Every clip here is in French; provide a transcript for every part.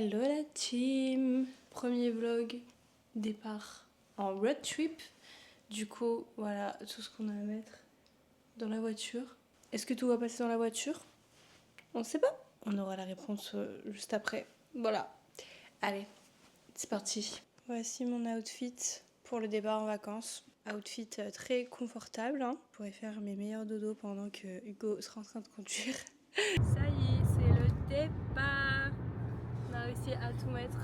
Hello la team. Premier vlog départ en road trip. Du coup, voilà tout ce qu'on a à mettre dans la voiture. Est-ce que tout va passer dans la voiture? On ne sait pas. On aura la réponse juste après. Voilà. Allez, c'est parti. Voici mon outfit pour le départ en vacances. Outfit très confortable. Hein. Je pourrais faire mes meilleurs dodos pendant que Hugo sera en train de conduire. Ça y est, c'est le départ. On a réussi à tout mettre.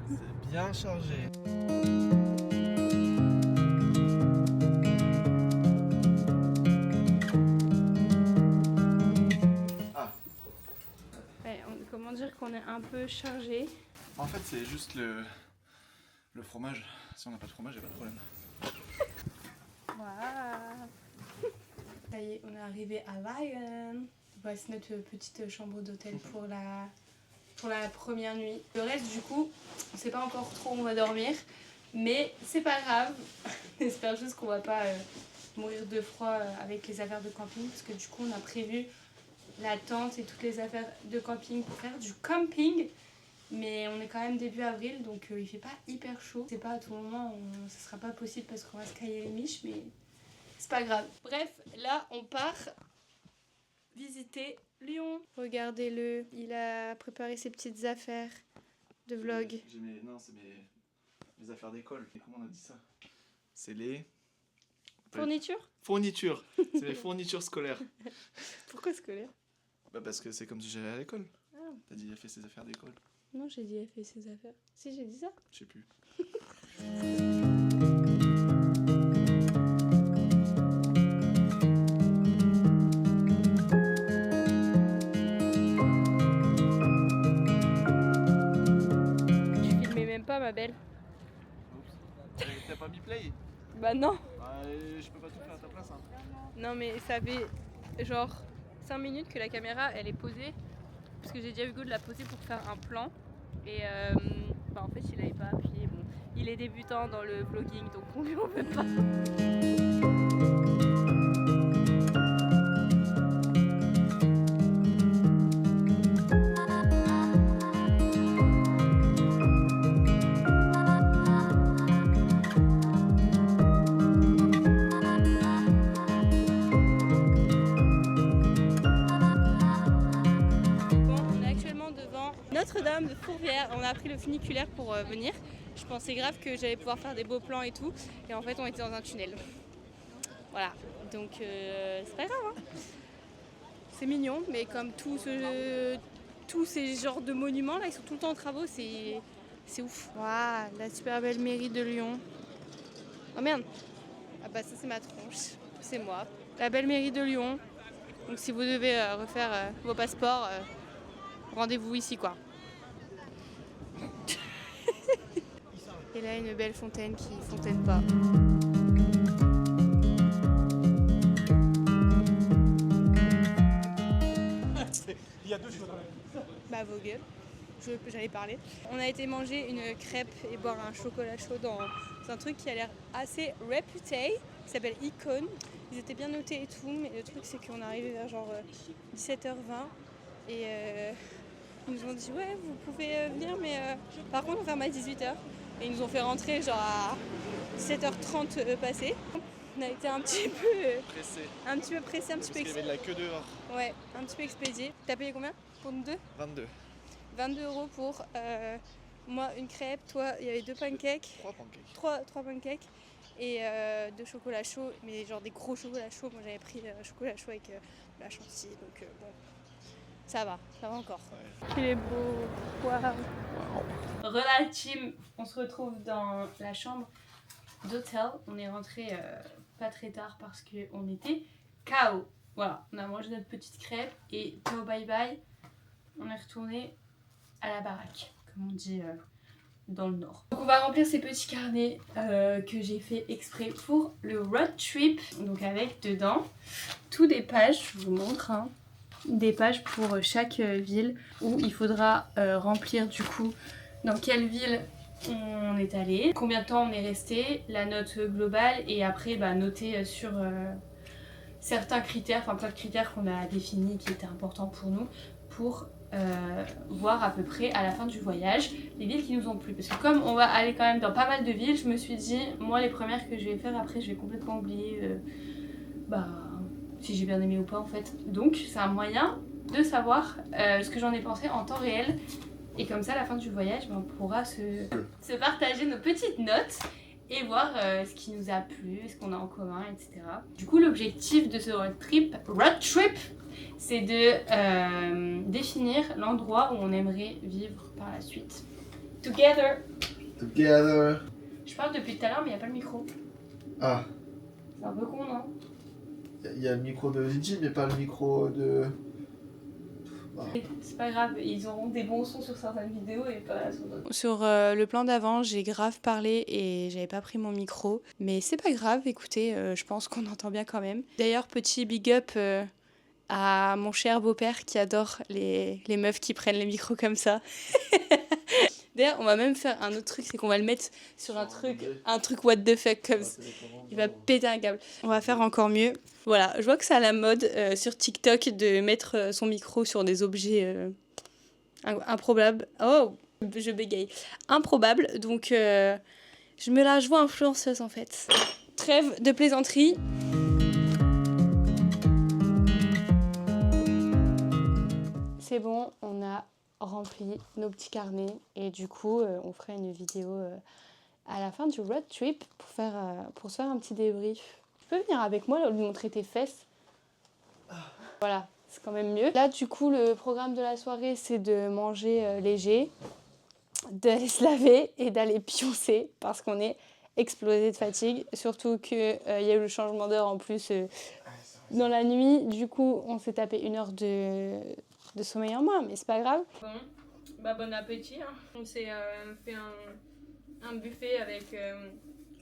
C'est bien chargé. Ah. Ouais, comment dire qu'on est un peu chargé. En fait, c'est juste le fromage. Si on n'a pas de fromage, il n'y a pas de problème. Waouh. Ça y est, on est arrivé à Lyon. Voici notre petite chambre d'hôtel pour la première nuit. Le reste, du coup, on sait pas encore trop où on va dormir. Mais c'est pas grave. J'espère juste qu'on va pas mourir de froid avec les affaires de camping. Parce que du coup, on a prévu la tente et toutes les affaires de camping pour faire du camping. Mais on est quand même début avril, donc il fait pas hyper chaud. C'est pas à tout moment, ça sera pas possible parce qu'on va se cailler les miches, mais c'est pas grave. Bref, là on part visiter Lyon. Regardez-le, il a préparé ses petites affaires de vlog. Non, c'est mes affaires d'école. Comment on a dit ça? C'est les... Fourniture? Fournitures. C'est mes fournitures scolaires. Pourquoi scolaire? Bah parce que c'est comme si j'allais à l'école. Ah. T'as dit il a fait ses affaires d'école. Non, j'ai dit il a fait ses affaires. Si, j'ai dit ça? Je sais plus. Tu filmais même pas, ma belle. Oups. T'as pas mis play? Bah non. Bah, je peux pas tout faire à ta place. Hein. Non, mais ça fait genre 5 minutes que la caméra elle est posée. Parce que j'ai dit à Hugo de la poser pour faire un plan. Et bah en fait il avait pas appuyé. Bon, il est débutant dans le vlogging donc on lui en veut pas. Notre-Dame de Fourvière, on a pris le funiculaire pour venir. Je pensais grave que j'allais pouvoir faire des beaux plans et tout. Et en fait, on était dans un tunnel. Voilà, donc c'est pas grave. Hein. C'est mignon, mais comme tous ces genres de monuments, là, ils sont tout le temps en travaux, c'est ouf. Waouh, la super belle mairie de Lyon. Oh merde. Ah bah ça c'est ma tronche, c'est moi. La belle mairie de Lyon. Donc si vous devez refaire vos passeports, rendez-vous ici quoi. Et là une belle fontaine qui fontaine pas. Il y a deux choses. Bah vos gueules, j'allais parler. On a été manger une crêpe et boire un chocolat chaud dans un truc qui a l'air assez réputé, qui s'appelle Icon. Ils étaient bien notés et tout, mais le truc c'est qu'on est arrivé vers genre 17h20 et ils nous ont dit ouais vous pouvez venir mais par contre on ferme à 18h. Et ils nous ont fait rentrer genre à 17h30 passé. On a été un petit peu pressé, un petit peu Parce qu'il y avait de la queue dehors. Ouais, un petit peu expédié. T'as payé combien pour nous deux? 22. 22 € pour moi une crêpe, toi il y avait 2 pancakes. 3 pancakes. 3 pancakes et 2 chocolats chauds, mais genre des gros chocolats chauds. Moi j'avais pris chocolat chaud avec la chantilly, donc bon, ça va encore. Ouais. Il est beau, waouh. Rela team, on se retrouve dans la chambre d'hôtel. On est rentré pas très tard parce qu'on était KO. Voilà, on a mangé notre petite crêpe et ciao bye bye. On est retourné à la baraque, comme on dit dans le nord. Donc on va remplir ces petits carnets que j'ai fait exprès pour le road trip. Donc avec dedans tout des pages, je vous montre, hein, des pages pour chaque ville où il faudra remplir du coup dans quelle ville on est allé, combien de temps on est resté, la note globale et après bah, noter sur certains critères, enfin plein de critères qu'on a définis qui étaient importants pour nous pour voir à peu près à la fin du voyage les villes qui nous ont plu. Parce que comme on va aller quand même dans pas mal de villes, je me suis dit, moi les premières que je vais faire après, je vais complètement oublier si j'ai bien aimé ou pas en fait. Donc c'est un moyen de savoir ce que j'en ai pensé en temps réel. Et comme ça, à la fin du voyage, on pourra se partager nos petites notes et voir ce qui nous a plu, ce qu'on a en commun, etc. Du coup, l'objectif de ce road trip, c'est de définir l'endroit où on aimerait vivre par la suite. Together. Je parle depuis tout à l'heure, mais il n'y a pas le micro. Ah. C'est un peu con, non? Il y a le micro de DJ, mais pas le micro de... C'est pas grave, ils auront des bons sons sur certaines vidéos et pas sur d'autres. Sur le plan d'avant, j'ai grave parlé et j'avais pas pris mon micro. Mais c'est pas grave, écoutez, je pense qu'on entend bien quand même. D'ailleurs, petit big up à mon cher beau-père qui adore les meufs qui prennent les micros comme ça. D'ailleurs, on va même faire un autre truc, c'est qu'on va le mettre sur un truc what the fuck comme ça. Il va péter un câble. On va faire encore mieux. Voilà, je vois que c'est à la mode sur TikTok de mettre son micro sur des objets improbables. Oh, je bégaye. Improbables, donc je vois influenceuse en fait. Trêve de plaisanterie. C'est bon, on a rempli nos petits carnets et du coup on ferait une vidéo à la fin du road trip pour se faire un petit débrief. Tu peux venir avec moi là, lui montrer tes fesses? Voilà, c'est quand même mieux. Là du coup le programme de la soirée c'est de manger léger, d'aller se laver et d'aller pioncer parce qu'on est explosé de fatigue, surtout qu'il y a eu le changement d'heure en plus dans la nuit. Du coup on s'est tapé 1 heure de sommeil en moins, mais c'est pas grave. Bon appétit, hein. On s'est fait un buffet avec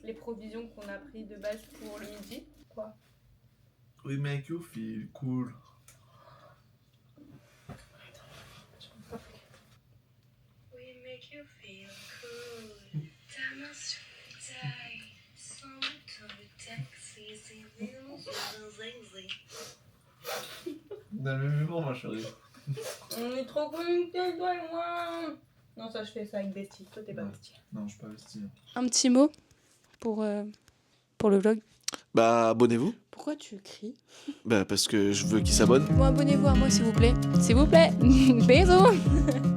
les provisions qu'on a pris de base pour le midi. Quoi? We make you feel cool. We make you feel cool. On a le même humour, ma chérie. On est trop connectés, toi et moi. Non, ça, je fais ça avec Bestie. Toi, t'es pas Bestie. Non, je suis pas Bestie. Un petit mot pour le vlog. Bah, abonnez-vous. Pourquoi tu cries? Bah, parce que je veux qu'ils s'abonnent. Bon, abonnez-vous à moi, s'il vous plaît. S'il vous plaît. Bisous.